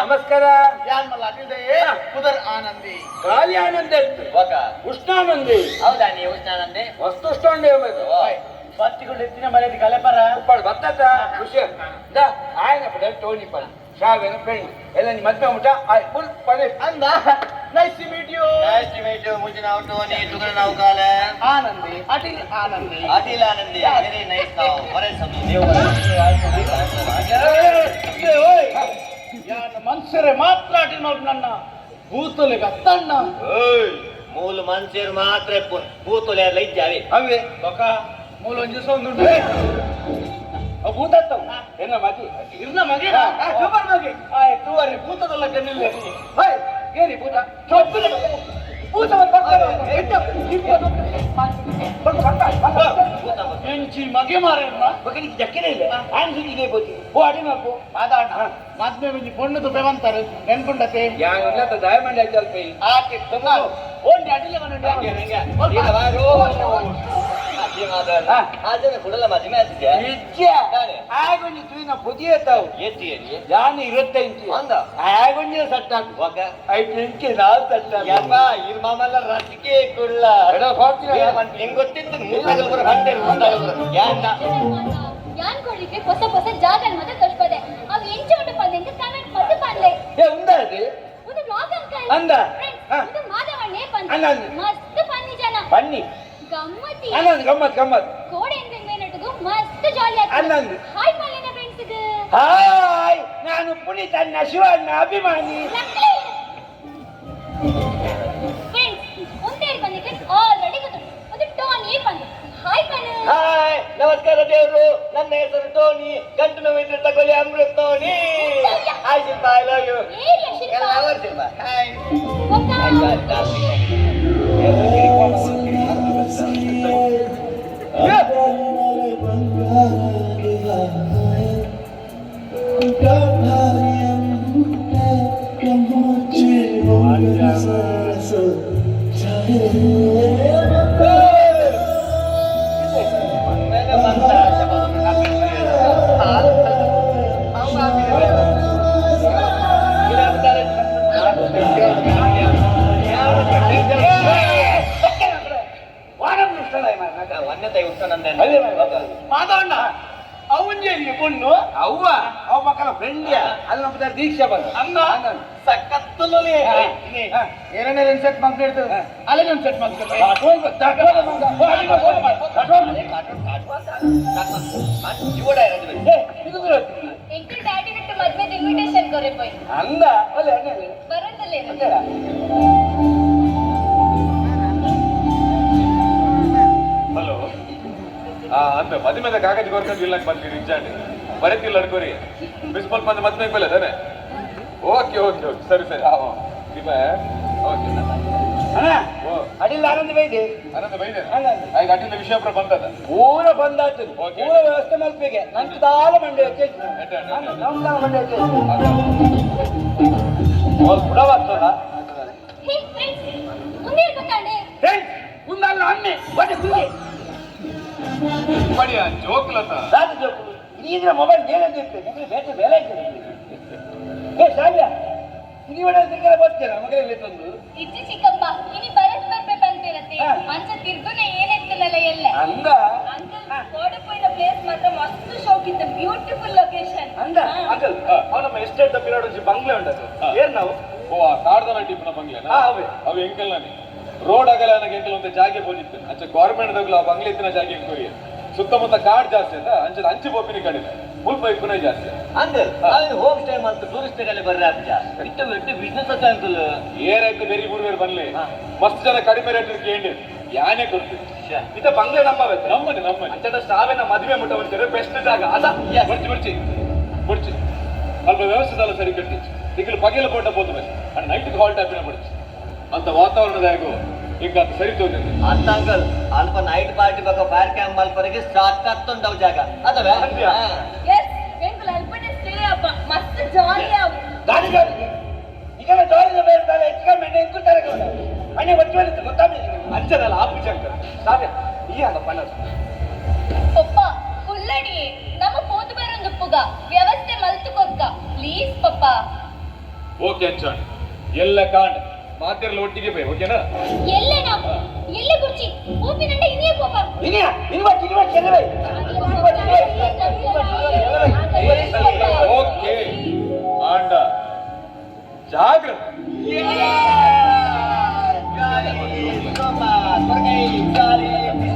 ನಮಸ್ಕಾರ. ಯಾನ್ ಮಲ್ಲ ಅದಿದೆ ಕುದರ್ ಆನಂದಿ ಗಾಳಿ ಆನಂದ ಉಷ್ಣಾನಂದಿ. ಹೌದಾ ನೀವು ಉಷ್ಣಾನಂದಿ ವಸ್ತುಷ್ಟೊಂಡೆ ಬತ್ತಿಗಳು ಎತ್ತಿನ ಮರ್ಯಾದೆ ಕಲೆಪರ ಬತ್ತದ ಖುಷಿ ಆಯ್ನ ಪಡ ಟೋನಿ ಪಡ ಶಾವೇನ ಫ್ರೆಂಡ್ ಎಲ್ಲ ನಿಮ್ಮ ಮದ್ವೆ ಮುಟ ಫುಲ್ ಪಡೆ ಅಂದ ನೈಸ್ ಟು ಮೀಟ್ ಯು ಮುझे नाव टोनी तुगड़ा नाव काल आनंदी अटिल आनंदी वेरी नाइस नाव बरे सब ओय यान मनुष्यरे मात्र अटिल माड ನನ್ನ ಭೂತಲೆ ಗತ್ತಣ್ಣ ಓಯ್ ಮೂಲ ಮನುಷ್ಯರು ಮಾತ್ರ ಭೂತಲೆ ಎಲ್ಲ ಇದ್ದಾವೆ ಅವೇ ಬಕ ಮೂಲ ಒಂದು ಸೌಂಡ್ ಭೂತತ್ತವ ಎನ್ನ ಮಗಿ ಇರ್ನ ಮಗಿ ಸೂಪರ್ ಮಗಿ ಆಯ್ ತೂವರೆ ಭೂತದಲ್ಲ ಕಣ್ಣಿಲ್ಲ ಹೈ ಏನಿ ಭೂತ ಚೊಪ್ಪಿನ ಭೂತ ಎಂಚಿ ಮಗೆ ಮಾರೇನ ಬಕನಿಗೆ ಜಕ್ಕಿನೇ ಇಲ್ಲ ಆನ್ಸಿಗೆ ಬೋತಿ ಓ ಅಡಿ ಮಾಪು ಆದಾಣ ಮದ್ಮೆ ಬಿಂದಿ ಪೊಣ್ಣದು ಬೆವಂತಾರೆ ನೆನ್ಕೊಂಡತೆ ಯಾಂಗಲ್ಲ ತ ಡೈಮಂಡ್ ಐತಲ್ ಪೈ ಆಕೆ ತಮ್ಮ ಓಂಡಿ ಅಡಿಲೆ ಮನೆ ಈಗ ಬಾರೋ ಆಜನೆ ಕುಡಲ ಮಜಿ ಮ್ಯಾಸಿಗೆ ನಿಜ ಆಗೊಂಡಿ ತುಯಿನ ಪುದಿಯತಾವು ಎತ್ತಿ ಯಾನಿ 25 ಅಂದ ಆಗೊಂಡಿ ಸಟ್ಟಾಕು ಹೋಗ 5 ಇಂಚಿ ನಾಲ್ ಸಟ್ಟಾಕು ಯಪ್ಪ ಇರ್ ಮಾಮಲ್ಲ ರಸಿಕೆ ಕುಳ್ಳ ಎಡ ಹೋಗ್ತೀರಾ ಹೆಂಗ್ ಗೊತ್ತಿತ್ತು ಮೂತಾಗಲ್ ಬರ ಹಂಡೆ ಮೂತಾಗಲ್ ಬರ ಯಾನ್ ಕೊಡ್ಲಿಕ್ಕೆ ಹೊಸ ಜಾಗಲ್ ಮತ್ತೆ ತೋರ್ಸ್ಪದೆ ಅವು ಎಂಚ ಉಂಟು ಪಂದೆ ಅಂತ ಕಮೆಂಟ್ ಮತ್ತೆ ಪಂದೆ ಏ ಉಂದಾದಿ ಒಂದು ಬ್ಲಾಗ್ ಅಂಕಲ್ ಅಂದ ಇದು ಮಾದವಣ್ಣೆ ಪಂದೆ ಅಣ್ಣ ಮಸ್ತ್ ಪನ್ನಿ ಜನ ಬನ್ನಿ ಗಮ್ಮತಿ ಅಣ್ಣ ಗಮ್ಮತ್ ಕೋಡೆ ಎಂಟರ್ಟೈನ್ಮೆಂಟ್ ನಟುಗು ಮಸ್ತ್ ಜಾಲಿ ಆಗ್ತದೆ ಅಣ್ಣ ಹಾಯ್ ಮಲ್ಲಿನ ಫ್ರೆಂಡ್ಸ್ ಗೆ ಹಾಯ್ ನಾನು ಪುನೀತ್ ಅಣ್ಣ ಶಿವಣ್ಣ ಅಭಿಮಾನಿ ಫ್ರೆಂಡ್ಸ್ ಒಂದೇರ್ ಬಂದಿಕ್ಕೆ ಆಲ್ರೆಡಿ ಗೊತ್ತು ಅದು ಟೋನಿ ಪಂದೆ ಹಾಯ್ ಪನ್ನ ಹಾಯ್ ನಮಸ್ಕಾರ ದೇವರು ನನ್ನ ಹೆಸರು ಟೋನಿ ಗಂಟು ನೋವಿದ್ರೆ ತಗೊಳ್ಳಿ Amrit Tony hi Shilpa I love you area Shilpa ಎಲ್ಲ ಅವರ್ ಶಿಲ್ಪ ಹಾಯ್ ಮಾಧವಣ್ಣ ಅವನ್ಜೇನಿಗೆ பொண்ணு ಅವ್ವ ಅವ ಮಕ್ಕಳ ಫ್ರೆಂಡಿಯ ಅಲ್ಲಿ ನಮ್ಮ ದೀಕ್ಷಾ ಬಂದ ಅನ್ನ ಸಕ್ಕತ್ತಲ್ಲಿ ಏನೇ ಸೆಟ್ ಮಾಡ್ತಿರ್ತದೆ ಅಲ್ಲೇ ಒಂದು ಸೆಟ್ ಮಾಡ್ತಾರೆ ಎಂಕಲ್ ಡ್ಯಾಡಿ ಬಿಟ್ಟು ಮದ್ವೆದ ಇನ್ವಿಟೇಷನ್ ಕೊರೆ ಪೋಯ್ ಅಂದ ಅಲ್ಲ ಅಣ್ಣ ಬರಂದಲ್ಲೇ ಹಲೋ ಅಂದ ಮದುವೆ ಕಾಗದ ಕೊರ್ಕೊಂಡು ಇಲ್ಲ ಬಂದ್ರಿ ನಿಜಾನೆ ಬರೀತಿಲ್ಲ ಅಡ್ಕೋರಿ ಪ್ರಿನ್ಸಿಪಲ್ ಬಂದು ಮದ್ವೆ ಬೆಲೆ ತಾನೆ ಓಕೆ ಸರಿ ನಿಮ್ಮ ಓಕೆ ಅಣ್ಣ ಅಡಿಲ್ಲ ಆನಂದ ಬೈದೆ ಅನಂತ ಬೈದೆ ಈಗ ಅಡಿಲ್ಲ ವಿಷಯ ಬಂದದ ಪೂರ ಬಂದಾಯ್ತು ಪೂರ ವ್ಯವಸ್ಥೆ ಮಲ್ಪಿಗೆ ನಂಗೆ ದಾಲ ಮಂಡೆ ನಮ್ದಾಲ ಮಂಡೆ ಅವ್ರು ಬುಡವಾಗ್ತದ ಹೇ ಫ್ರೆಂಡ್ಸ್ ಒಂದೇರ್ ಗೊತ್ತಾಂಡೆ ಫ್ರೆಂಡ್ಸ್ ಮುಂದಲ್ಲ ಅಣ್ಣೆ ಬಡ ಸುಳ್ಳಿ ಬಡಿಯ ಜೋಕ್ಲತ ಸಾಕು ಜೋಕು ನೀದ್ರ ಮೊಬೈಲ್ ಏನಂತಿರ್ತೆ ನಿಮಗೆ ಬೇಟೆ ಬೆಲೆ ಇರ್ತದೆ ಏ ಶಾಲ್ಯ ನೀವು ಬರ್ತೀರಾ ಮಗರಲ್ಲಿ ತಂದು ಇಜ್ಜಿ ಚಿಕ್ಕಪ್ಪ ಇನಿ ಬರತ್ ಬರ್ಬೇಕಂತಿರತ್ತೆ ಅಂಚ ತಿರ್ಗುನೆ ಏನೆತ್ತನಲ್ಲ ಎಲ್ಲ ಅಂದ ಅಂಕಲ್ ಕೋಡಪೋಯಿನ ಪ್ಲೇಸ್ ಮಾತ್ರ ಮಸ್ತ್ ಶೋಕಿತ್ತು ಬ್ಯೂಟಿಫುಲ್ ಲೊಕೇಶನ್ ಅಂದ ಅಂಕಲ್ ಅವ ನಮ್ಮ ಎಸ್ಟೇಟ್ ಪಿರಾಡೋಜಿ ಬಂಗ್ಲೆ ಉಂಟದು ಏನ್ ನಾವು ಓ ಆ ಕಾಡ್ದನ ಟಿಪ್ನ ಬಂಗ್ಲೆನ ಅವು ಎಂಕಲ್ ನಾನಿ ರೋಡ್ ಆಗಲ್ಲ ನನಗೆ ಎಂಕಲ್ ಒಂದು ಜಾಗೆ ಬೋದಿತ್ತು ಅಂಚೆ ಗೌರ್ಮೆಂಟ್ ದಾಗಲ ಬಂಗ್ಲೆ ಇತ್ತಿನ ಜಾಗೆ ಕೊರಿಯ ಸುತ್ತಮುತ್ತ ಕಾಡ್ ಜಾಸ್ತಿ ಅಂತ ಅಂಚೆ ಅಂಚೆ ಬೋಪಿನಿ ಕಡಿಮೆ ಮುಲ್ಪ ಇಪ್ಪನೇ ಜಾಸ್ತಿ ಅಂಕಲ್ ಹೋಮ್ ಸ್ಟೇ ಮತ್ತು ಟೂರಿಸ್ಟ್ ಗಾಡಿ ಬರ್ರಿ ಅಜ್ಜ ಇಟ್ಟು ಬಿಟ್ಟು ಬಿಸ್ನೆಸ್ ಅಂತ ಅಂಕಲ್ ಏರೈತೆ ಬೇರೆ ಮೂರು ಬರ್ಲಿ ಮಸ್ತ್ ಜನ ಕಡಿಮೆ ರೇಟ್ ಕೇಳಿ ಯಾನೇ ಕೊಡ್ತೀವಿ ಇತ ಬಂಗ್ಲೆ ನಮ್ಮನೆ ಅಂಚೆ ಸ್ಟಾವಿನ ಮದುವೆ ಮುಟ್ಟ ಬರ್ತೀರಿ ಬೆಸ್ಟ್ ಜಾಗ ಅದ ಬರ್ಚಿ ಅಲ್ಪ ವ್ಯವಸ್ಥೆ ಅಲ್ಲ ಸರಿ ಕಟ್ಟಿ ಈಗ ಪಗೆಲ ಪೋಟ ಬೋದು ಬಸ್ ಅಂಡ್ ನೈಟ್ ಹಾಲ್ ಟೈಪಿನ ಬಿಡ್ತಿ ಅಂತ ವಾತಾವರಣದಾಗು ಈಗ ಅದು ಸರಿ ತೋರಿದೆ ಅಂತ ಅಂಕಲ್ ಅಲ್ಪ ನೈಟ್ ಪಾರ್ಟಿ ಬೇಕಾ ಫೈರ್ ಕ್ಯಾಂಪ್ ಮಲ್ಪರಿಗೆ ಸಾಕತ್ತುಂಟವು ಜಾಗ ಅದವೇ ಎಸ್ ಎಂಕಲ್ ಅಲ್ಪನೆ ಸ್ಟೇ ಅಪ್ಪ ಮಸ್ತ್ ಜಾಲಿ ಆವು ಗಾಡಿ ಈಗೆಲ್ಲ ಜಾಲಿನ ಬೇರೆ ಹೆಚ್ಚಿಗೆ ಮೆಣ್ಣೆ ಇಂಕುತ್ತಾರೆ ಮನೆ ಒಚ್ಚುವಳಿತು ಗೊತ್ತಾಗಲಿ ಅಂಚನಲ್ಲ ಆಫೀಸ್ ಅಂಕಲ್ ಸಾಧ್ಯ ಈ ಅಲ್ಲ ಪಣ ಪಪ್ಪ ಫುಲ್ಲಡಿ ನಮ್ಮ ಪೋತು ಬರೊಂದು ಪುಗ ವ್ಯವಸ್ಥೆ ಮಲ್ತು ಕೊಕ್ಕ ಪ್ಲೀಸ್ ಪಪ್ಪ ಓಕೆ ಅಂಚಾಣ್ ಎಲ್ಲ ಕಾಂಡ್ ಮಾತೆಲ್ಲ ಒಟ್ಟಿಗೆ ಬೈ ಓಕೆನಾ ಎಲ್ಲೇ ನಾವು ಎಲ್ಲಿ ಕುರ್ಚಿ ಓಪಿನಂಡ ಇನ್ನೇ ಕೋಪ ಇನಿಯ ಇನ್ವ ಚೆಲ್ಲವೇ ಓಕೆ ಆಂಡ ಜಾಗ್ರತೆ Yeah! Got it! Come on!